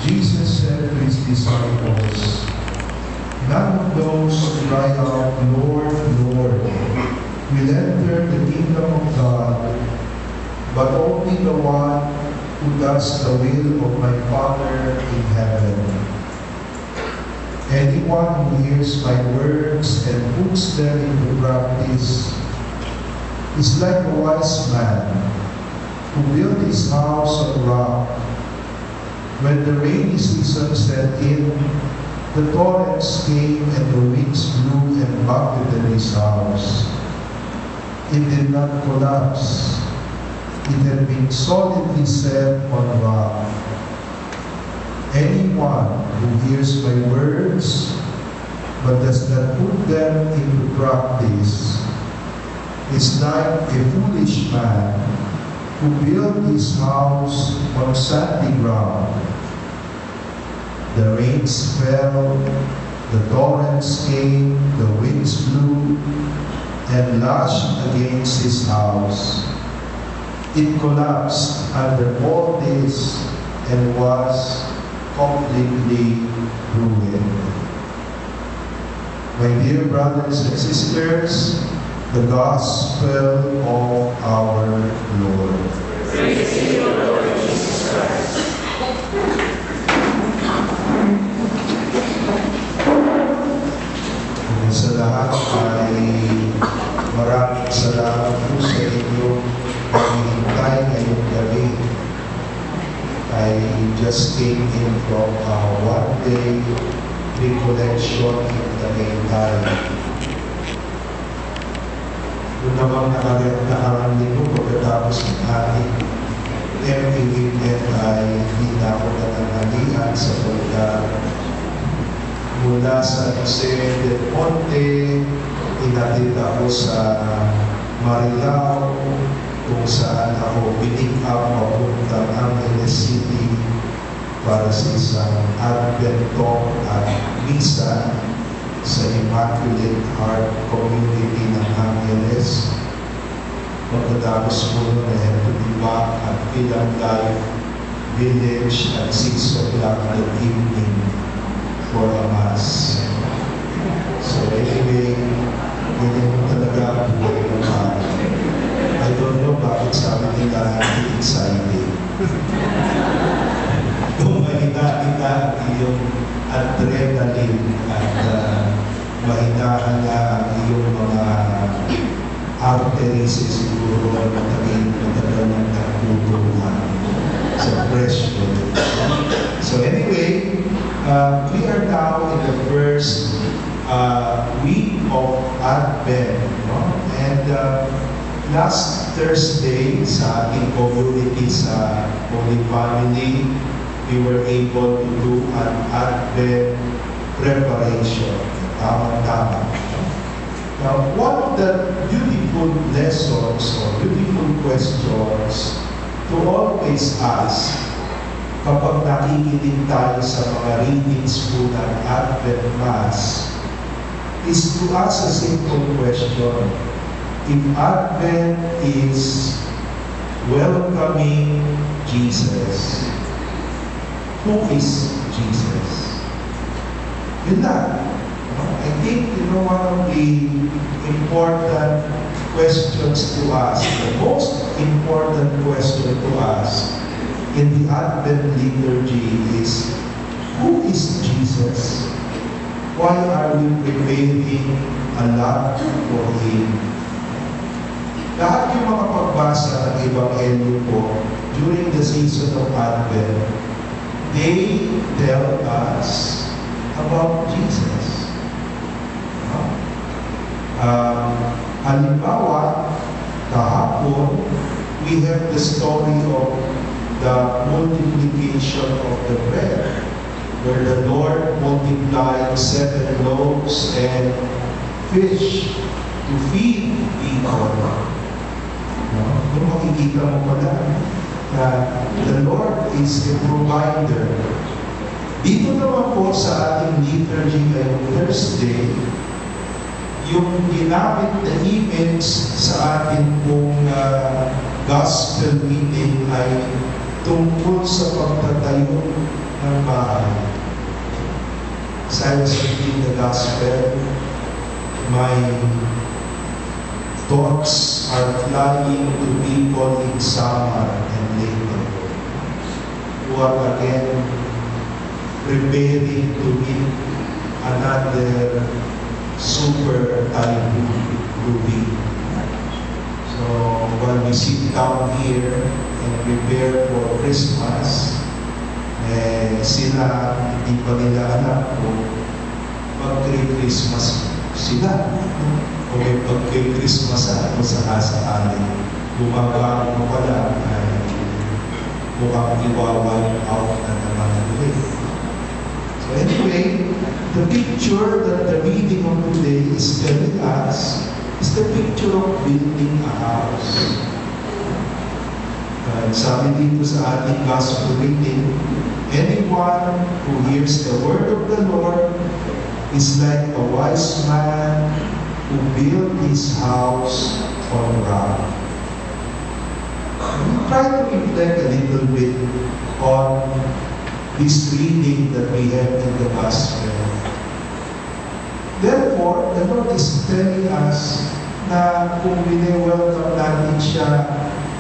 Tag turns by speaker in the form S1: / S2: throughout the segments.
S1: Jesus said to his disciples, "None of those who cry out, 'Lord, Lord,' will enter the kingdom of God, but only the one who does the will of my Father in heaven. Anyone who hears my words and puts them into practice is like a wise man who built his house on rock. When the rainy season set in, the torrents came and the winds blew and buffeted his house. It did not collapse. It had been solidly set on rock. Anyone who hears my words but does not put them into practice is like a foolish man who built his house on sandy ground. The rains fell, the torrents came, the winds blew and lashed against his house. It collapsed under all this and was completely ruined." My dear brothers and sisters, the gospel of our Lord.
S2: Praise to you, Lord Jesus Christ.
S1: Sa lahat ay maraming salamat po sa inyong paghihintay ngayong gabi. I just came in from a one-day recollection in Tagaytay. Doon naman nakarang linggo pagkatapos ng ating every weekend ay hindi na ako natanghalian sa pagka mula sa Jose del Monte, inatid ako sa Marilao, kung saan ako pining up papuntang Angeles City para sa isang Advent talk at misa sa Immaculate Heart Community ng Angeles. Pagkatapos mo na have to be back at Pilang Life Village at 6 o'clock in the evening for a Mass. So anyway, ganyan mo talaga ang buhay ng mahal. I don't know bakit sabi nila hindi excited. Kung mahina-hina yung adrenaline at mahinahan na ang iyong mga arteries siguro ay matagal ng nagtutuhan sa pressure. So anyway, we are now in the first week of Advent, no? And last Thursday sa ating community sa Holy Family, we were able to do an Advent preparation. Tama-tama. Now, one of the beautiful lessons or beautiful questions to always ask kapag nakikinig tayo sa mga readings po ng Advent Mass is to ask a simple question. If Advent is welcoming Jesus, who is Jesus? Yun lang. I think, one of the important questions to ask, the most important question to ask in the Advent liturgy is, who is Jesus? Why are we preparing a lot for Him? Lahat yung makapagbasa ng Ebanghelyo po during the season of Advent they tell us about Jesus. Halimbawa, kahapon, we have the story of the multiplication of the bread, where the Lord multiplied 7 loaves and fish to feed people. Kung makikita mo pala na the Lord is a provider. Dito naman po sa ating liturgy ngayong Thursday, yung ginamit na image sa ating pong gospel reading ay tungkol sa pagtatayo ng bahay. As I was reading the gospel, my thoughts are flying to people in Samar and Leyte who are again preparing to meet another super typhoon Ruby. So while we sit down here and prepare for Christmas, sila hindi pa nila alam kung mag-Christmas sila. O may pag-Christmas ako sa aling bumaba mo pala ay mukhang iwawan out na naman ulit. So anyway, the picture that the reading of today is telling us is the picture of building a house. Sabi dito sa ating gospel reading, anyone who hears the word of the Lord is like a wise man who built his house on rock. Try to reflect a little bit on this reading that we have in the gospel. Therefore, the Lord is telling us na kung wini-welcome natin siya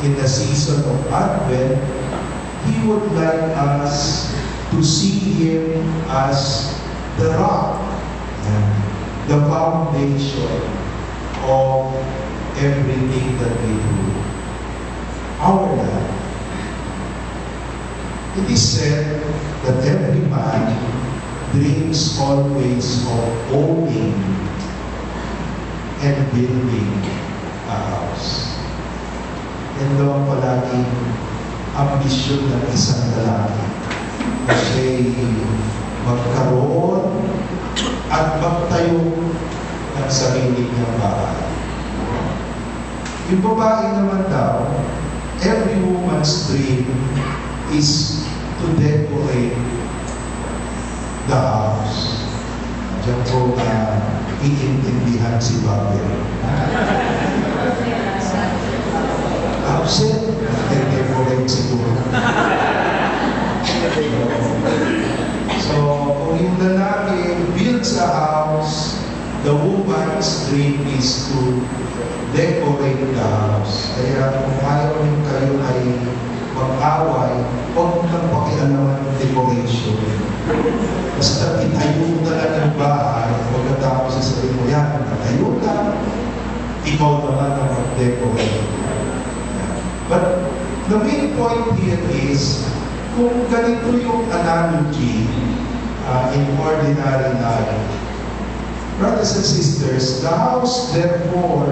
S1: in the season of Advent, He would like us to see Him as the rock, the foundation of everything that we do. Our life. It is said that every man dreams always of owning and building a house. Yan daw ang palaging ambisyon ng isang lalaki na siya'y magkaroon at magtayo ng sarili niyang bahay. Yung babae naman daw, every woman's dream is to decorate the house. Diyan po na iintindihan si Babel. Absent, nag-decorate siguro. So, kung yung lalaki builds a house, the woman's dream is to decorate the house. Kaya kung ayaw rin kayo ay mag-away, huwag nang pakialaman ng decoration. Basta itayo na lang yung bahay, pagkatapos sasabihin mo, yan, natayo lang, ikaw naman ang mag-decorate. But the main point here is, kung ganito yung analogy in ordinary life, brothers and sisters, the house, therefore,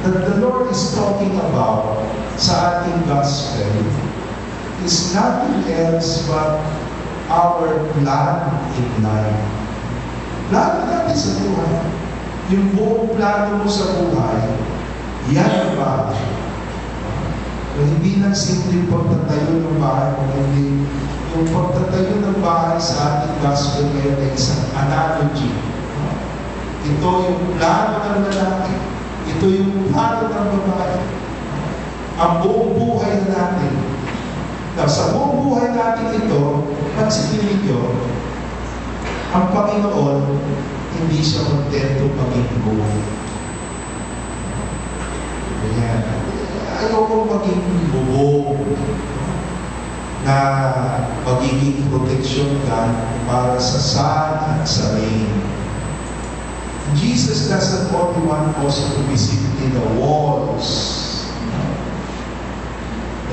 S1: that the Lord is talking about sa ating gospel is nothing else but our plan in life. Plano natin sa buhay. Yung buong plano mo sa buhay, yan ang bahay. So, hindi lang simple pagtatayo ng bahay, kundi yung pagtatayo ng bahay sa ating gospel ngayon ay isang analogy. Ito yung plano ng lalaki. Ito yung plano ng babae. Ang buong buhay natin. Now, sa buong buhay natin ito, pansinin ninyo, ang Panginoon, hindi siya kontento maging buo. Ayan. Ayoko maging bubong na magiging proteksyon ka para sa sun at sa rain. Jesus doesn't only want us to be simply the walls.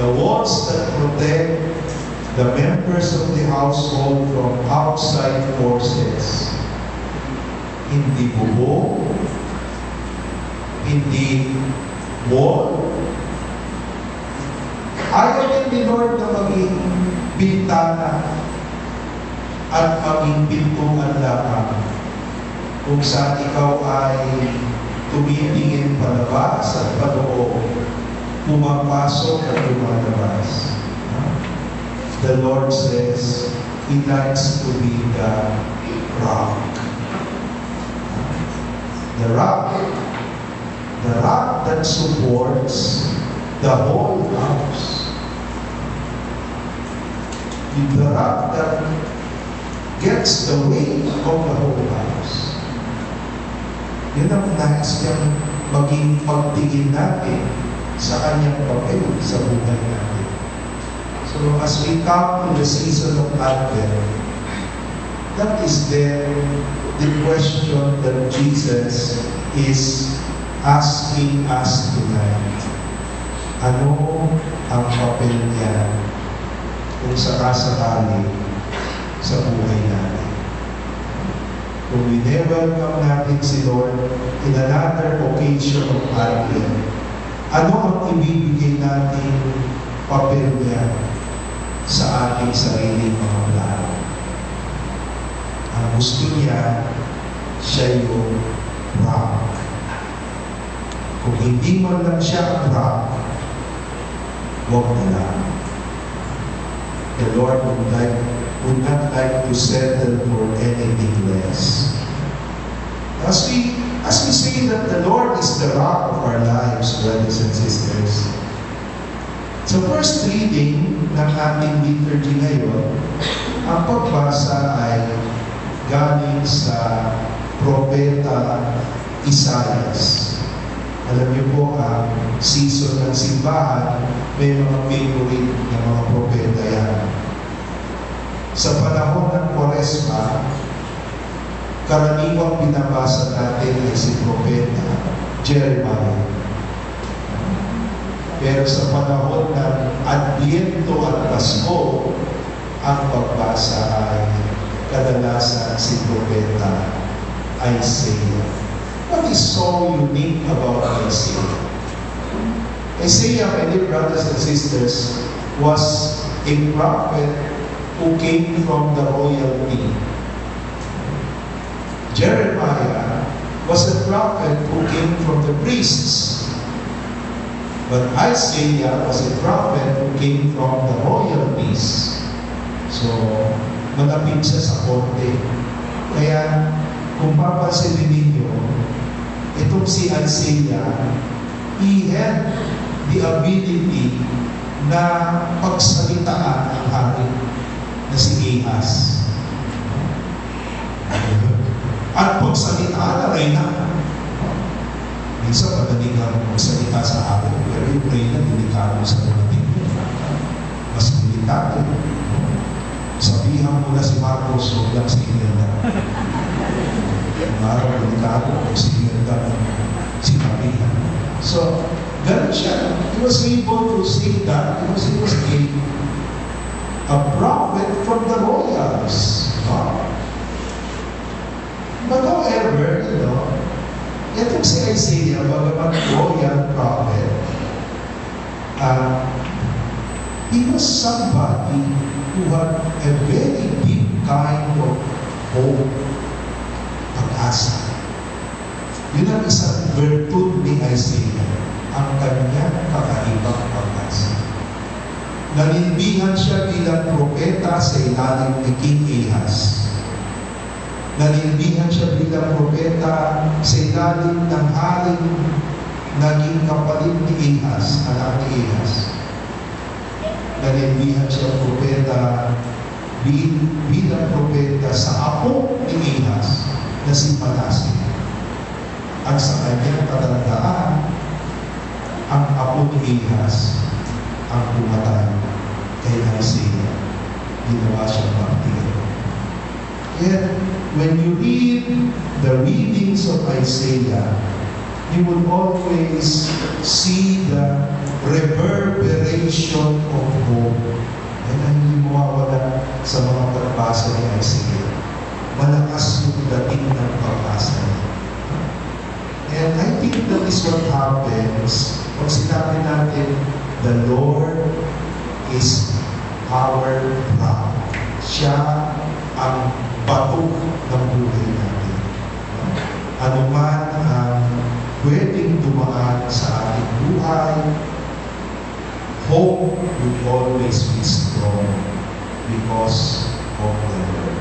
S1: The walls that protect the members of the household from outside forces. Hindi bubong, hindi wall. Ayaw din ni Lord na maging bintana at maging pintuan lamang kung saan ikaw ay tumitingin palabas at paloob, pumapasok at lumalabas. The Lord says, He likes to be the rock. The rock that supports the whole house. The rock that gets the weight of the whole house. Yun ang nais niyang maging pagtingin natin sa kanyang papel sa buhay natin. So as we come to the season of Advent, that is then the question that Jesus is asking us tonight. Ano ang papel niya kung sakasakali sa buhay natin? Kung winewelcome natin si Lord in another occasion of Advent, ano ang ibibigay natin papel niya sa ating sariling mga plano? Ang gusto niya, siya yung rock. Kung hindi man lang siya ang rock, huwag na lang. The Lord would not like to settle for anything less. As we say that the Lord is the rock of our lives, brothers and sisters, sa first reading ng ating liturgy ngayon, ang pagbasa ay galing sa Propeta Isaias. Alam niyo po, ang season ng simbahan, may mga favorite na mga propeta yan. Sa panahon ng Kwaresma, karaniwang binabasa natin ay si Propeta Jeremiah. Pero sa panahon ng Adviento at Pasko, ang pagbasa ay kadalasan si Propeta Isaiah. What is so unique about Isaiah? Isaiah, my dear brothers and sisters, was a prophet who came from the royalty. Jeremiah was a prophet who came from the priests. But Isaiah was a prophet who came from the royalties. So, malapit siya sa korte. Kaya, kung papansinin ninyo, itong si Isaiah, he had the ability na pagsalitaan ang hari na si Ahaz. At pagsalitaan na reyna. Minsan madali ka magsalita sa hari, pero yung reyna, delikado sa dumating. Mas delikado. Sabihan mo na si Marcos, huwag lang si Imelda. Yung araw, delikado kung si Imelda, si Maria. So, ganun siya. He was able to say that because he was a prophet from the royals. But however, itong si Isaiah, bagamat royal prophet, he was somebody who had a very deep kind of hope, pag-asa. Yun ang isang virtud ni Isaiah, ang kanyang kakaibang pag-asa. Nanindihan siya bilang propeta sa ilalim ni King Ahaz. Nanindihan siya bilang propeta sa ilalim ng haring naging kapalit ni Ahaz, anak ni Ahaz. Nanindihan siya propeta bilang propeta sa apo ni Ahaz na si Manase. At sa kanyang katandaan, ang apo ni Ahaz ang pumatay kay Isaiah. Ginawa siyang martir. Yet, when you read the readings of Isaiah, you will always see the reverberation of hope Yan ang hindi mawawala sa mga pagbasa ni Isaiah. Malakas yung dating ng pag-asa niya. And I think that is what happens pag sinabi natin, the Lord is our rock. Siya ang bato ng buhay natin. Ano man ang pwedeng dumaan sa ating buhay, hope will always be strong because of the Lord.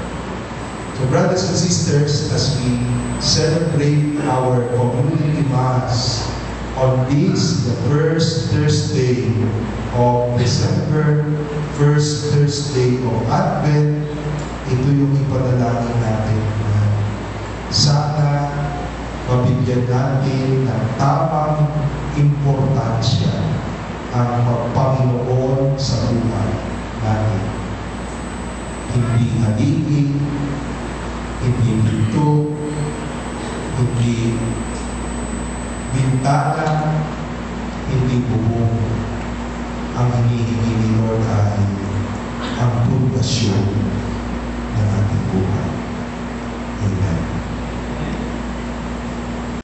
S1: So brothers and sisters, as we celebrate our community mass on this, the first Thursday of December, first Thursday of Advent, ito yung ipanalangin natin na sana mabigyan natin ng tamang importansya ang Panginoon sa buhay natin. Hindi haligi, hindi pinto, hindi bintana, hindi bubong. Ang hinihingi ni Lord ay ang pundasyon